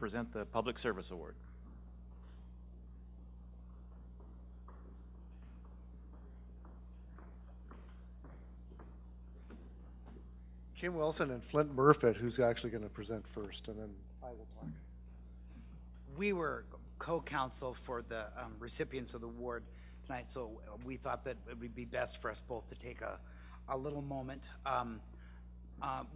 present the Public Service Award. Kim Wilson and Flint Murfitt, who's actually going to present first, and then I will talk. We were co-counsel for the recipients of the award tonight, so we thought that it would be best for us both to take a little moment.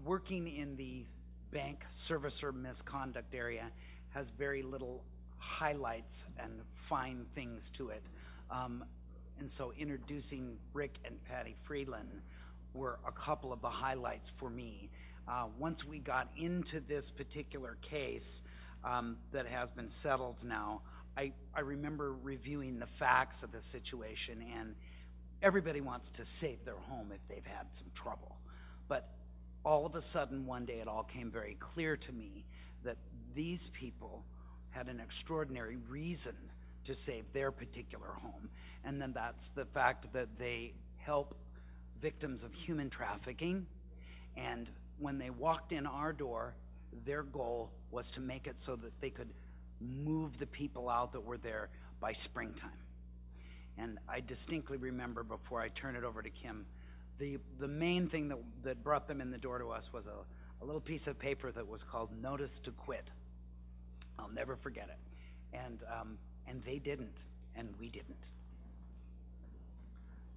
Working in the bank servicer misconduct area has very little highlights and fine things to it. And so introducing Rick and Patty Freeland were a couple of the highlights for me. Once we got into this particular case that has been settled now, I remember reviewing the facts of the situation, and everybody wants to save their home if they've had some trouble. But all of a sudden, one day, it all came very clear to me that these people had an extraordinary reason to save their particular home. And then that's the fact that they help victims of human trafficking. And when they walked in our door, their goal was to make it so that they could move the people out that were there by springtime. And I distinctly remember, before I turn it over to Kim, the main thing that brought them in the door to us was a little piece of paper that was called Notice to Quit. I'll never forget it. And they didn't, and we didn't.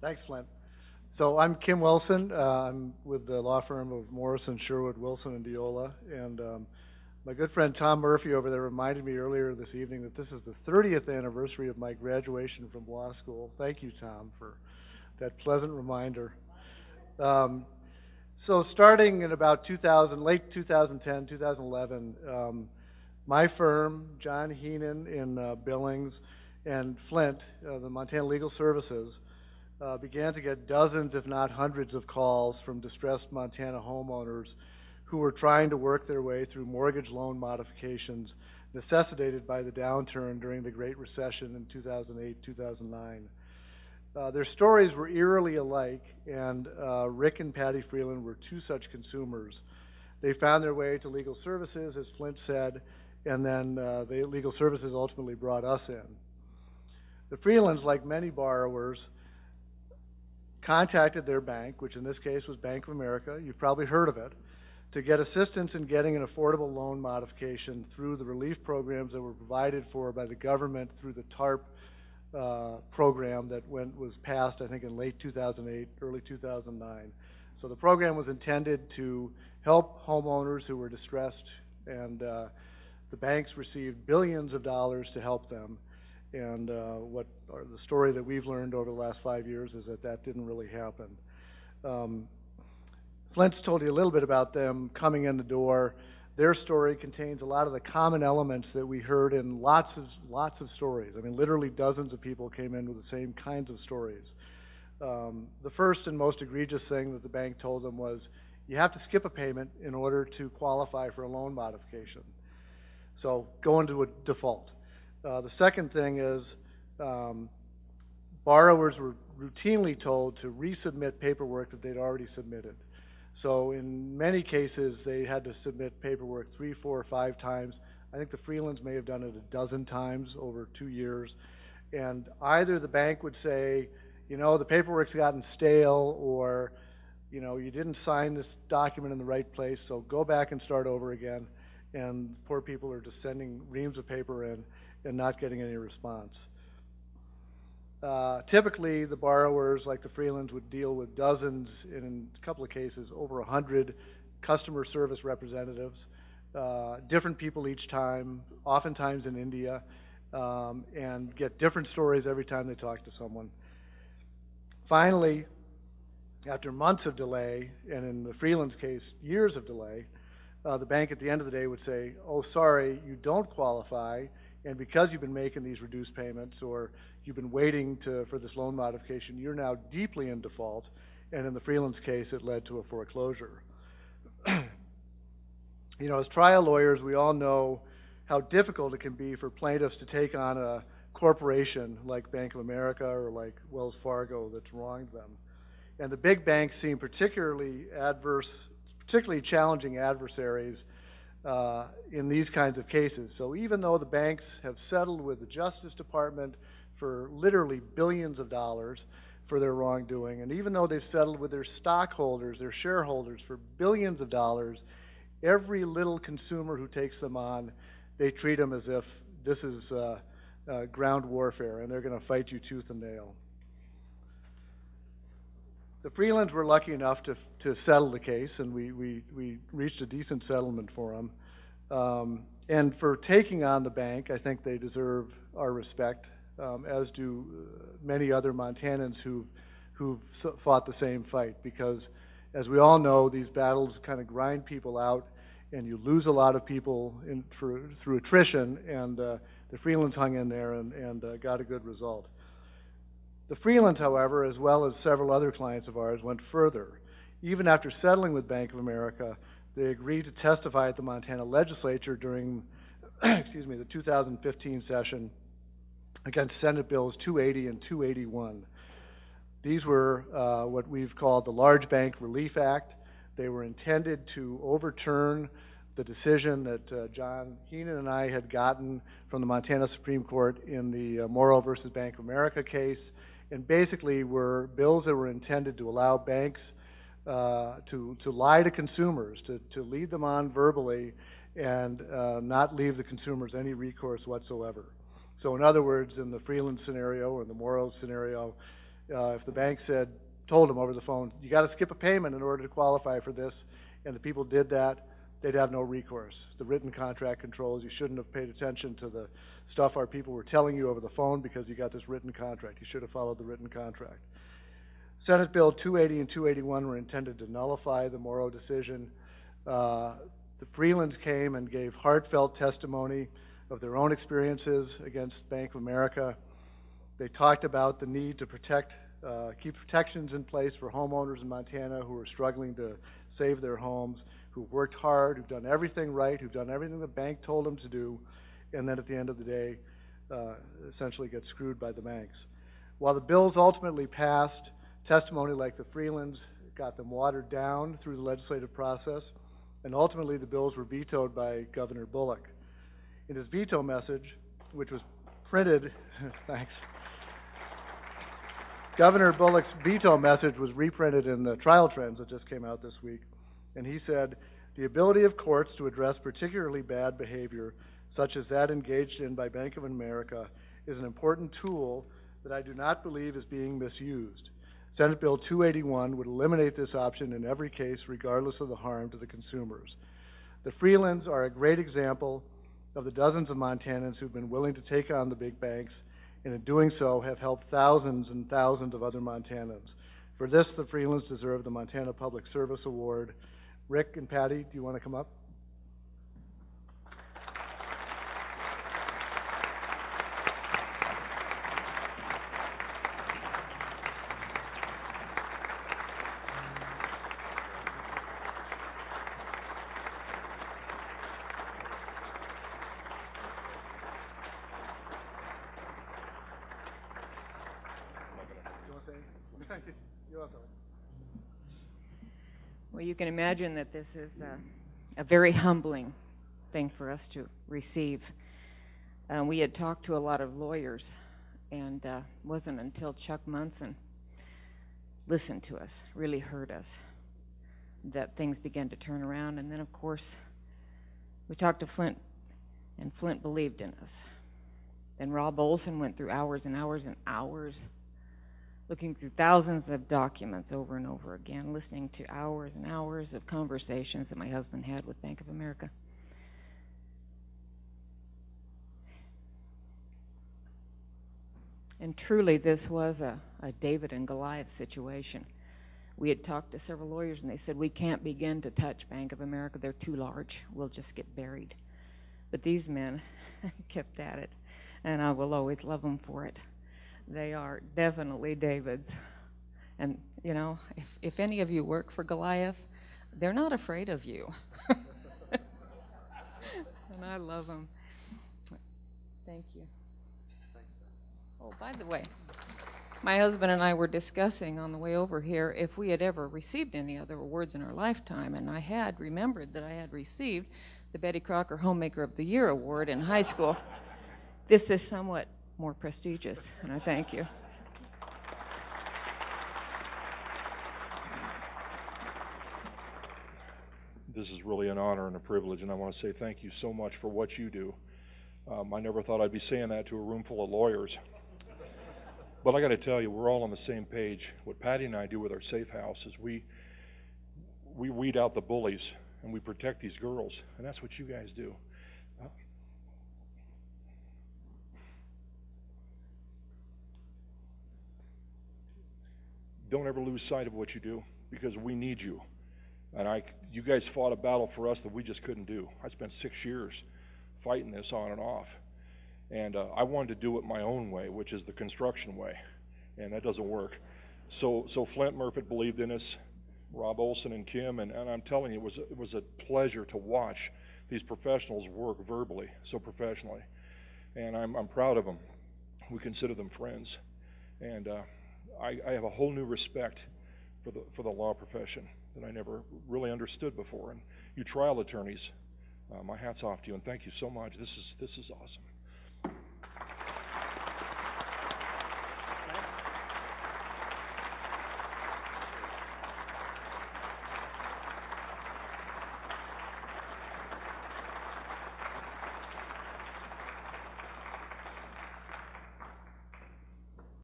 Thanks, Flint. So I'm Kim Wilson. I'm with the law firm of Morrison, Sherwood, Wilson, and Diola. And my good friend Tom Murphy over there reminded me earlier this evening that this is the 30th anniversary of my graduation from law school. Thank you, Tom, for that pleasant reminder. So starting in about late 2010, 2011, my firm, John Heenan in Billings, and Flint, the Montana Legal Services, began to get dozens, if not hundreds, of calls from distressed Montana homeowners who were trying to work their way through mortgage loan modifications necessitated by the downturn during the Great Recession in 2008, 2009. Their stories were eerily alike, and Rick and Patty Freeland were two such consumers. They found their way to legal services, as Flint said, and then the legal services ultimately brought us in. The Freelands, like many borrowers, contacted their bank, which in this case was Bank of America, you've probably heard of it, to get assistance in getting an affordable loan modification through the relief programs that were provided for by the government through the TARP program that was passed, I think, in late 2008, early 2009. So the program was intended to help homeowners who were distressed, and the banks received billions of dollars to help them. And the story that we've learned over the last 5 years is that didn't really happen. Flint's told you a little bit about them coming in the door. Their story contains a lot of the common elements that we heard in lots of stories. I mean, literally dozens of people came in with the same kinds of stories. The first and most egregious thing that the bank told them was, you have to skip a payment in order to qualify for a loan modification. So go into a default. The second thing is borrowers were routinely told to resubmit paperwork that they'd already submitted. So in many cases, they had to submit paperwork 3, 4, or 5 times. I think the Freelands may have done it a dozen times over 2 years. And either the bank would say, you know, the paperwork's gotten stale, or, you know, you didn't sign this document in the right place, so go back and start over again. And poor people are just sending reams of paper in and not getting any response. Typically, the borrowers, like the Freelands, would deal with dozens, and in a couple of cases, over 100 customer service representatives, different people each time, oftentimes in India, and get different stories every time they talk to someone. Finally, after months of delay, and in the Freelands case, years of delay, the bank at the end of the day would say, oh, sorry, you don't qualify, and because you've been making these reduced payments, or you've been waiting for this loan modification, you're now deeply in default, and in the Freelands case, it led to a foreclosure. You know, as trial lawyers, we all know how difficult it can be for plaintiffs to take on a corporation like Bank of America or like Wells Fargo that's wronged them. And the big banks seem particularly challenging adversaries in these kinds of cases. So even though the banks have settled with the Justice Department for literally billions of dollars for their wrongdoing, and even though they've settled with their stockholders, their shareholders for billions of dollars, every little consumer who takes them on, they treat them as if this is ground warfare and they're going to fight you tooth and nail. The Freelands were lucky enough to settle the case, and we reached a decent settlement for them. And for taking on the bank, I think they deserve our respect, as do many other Montanans who've fought the same fight, because as we all know, these battles kind of grind people out, and you lose a lot of people through attrition, and the Freelands hung in there and got a good result. The Freelands, however, as well as several other clients of ours, went further. Even after settling with Bank of America, they agreed to testify at the Montana legislature during the 2015 session against Senate Bills 280 and 281. These were what we've called the Large Bank Relief Act. They were intended to overturn the decision that John Heenan and I had gotten from the Montana Supreme Court in the Morrow versus Bank of America case, and basically were bills that were intended to allow banks to lie to consumers, to lead them on verbally, and not leave the consumers any recourse whatsoever. So in other words, in the Freeland scenario or the Morrow scenario, if the bank told them over the phone, you got to skip a payment in order to qualify for this, and the people did that, they'd have no recourse. The written contract controls. You shouldn't have paid attention to the stuff our people were telling you over the phone because you got this written contract. You should have followed the written contract. Senate Bill 280 and 281 were intended to nullify the Morrow decision. The Freelands came and gave heartfelt testimony of their own experiences against Bank of America. They talked about the need to keep protections in place for homeowners in Montana who are struggling to save their homes, who've worked hard, who've done everything right, who've done everything the bank told them to do, and then at the end of the day, essentially get screwed by the banks. While the bills ultimately passed, testimony like the Freelands got them watered down through the legislative process, and ultimately the bills were vetoed by Governor Bullock. In his veto message, which was printed, thanks, Governor Bullock's veto message was reprinted in the trial trends that just came out this week. And he said, the ability of courts to address particularly bad behavior, such as that engaged in by Bank of America, is an important tool that I do not believe is being misused. Senate Bill 281 would eliminate this option in every case, regardless of the harm to the consumers. The Freelands are a great example of the dozens of Montanans who've been willing to take on the big banks, and in doing so have helped thousands and thousands of other Montanans. For this, the Freelands deserve the Montana Public Service Award. Rick and Patty, do you want to come up? Well, you can imagine that this is a very humbling thing for us to receive. We had talked to a lot of lawyers, and it wasn't until Chuck Munson listened to us, really heard us, that things began to turn around. And then, of course, we talked to Flint, and Flint believed in us. Then Rob Olson went through hours and hours and hours looking through thousands of documents over and over again, listening to hours and hours of conversations that my husband had with Bank of America. And truly, this was a David and Goliath situation. We had talked to several lawyers, and they said, we can't begin to touch Bank of America. They're too large. We'll just get buried. But these men kept at it, and I will always love them for it. They are definitely Davids. And, you know, if any of you work for Goliath, they're not afraid of you. And I love them. Thank you. Oh, by the way, my husband and I were discussing on the way over here if we had ever received any other awards in our lifetime, and I had remembered that I had received the Betty Crocker Homemaker of the Year award in high school, this is somewhat more prestigious, and I thank you. This is really an honor and a privilege, and I want to say thank you so much for what you do. I never thought I'd be saying that to a room full of lawyers. But I got to tell you, we're all on the same page. What Patty and I do with our safe house is we weed out the bullies and we protect these girls, and that's what you guys do. Don't ever lose sight of what you do, because we need you. And you guys fought a battle for us that we just couldn't do. I spent 6 years fighting this on and off. And I wanted to do it my own way, which is the construction way. And that doesn't work. So Flint, Murfitt believed in us, Rob Olson and Kim, and I'm telling you, it was a pleasure to watch these professionals work verbally, so professionally. And I'm proud of them. We consider them friends. And I have a whole new respect for the law profession that I never really understood before. And you trial attorneys, my hat's off to you, and thank you so much. This is awesome.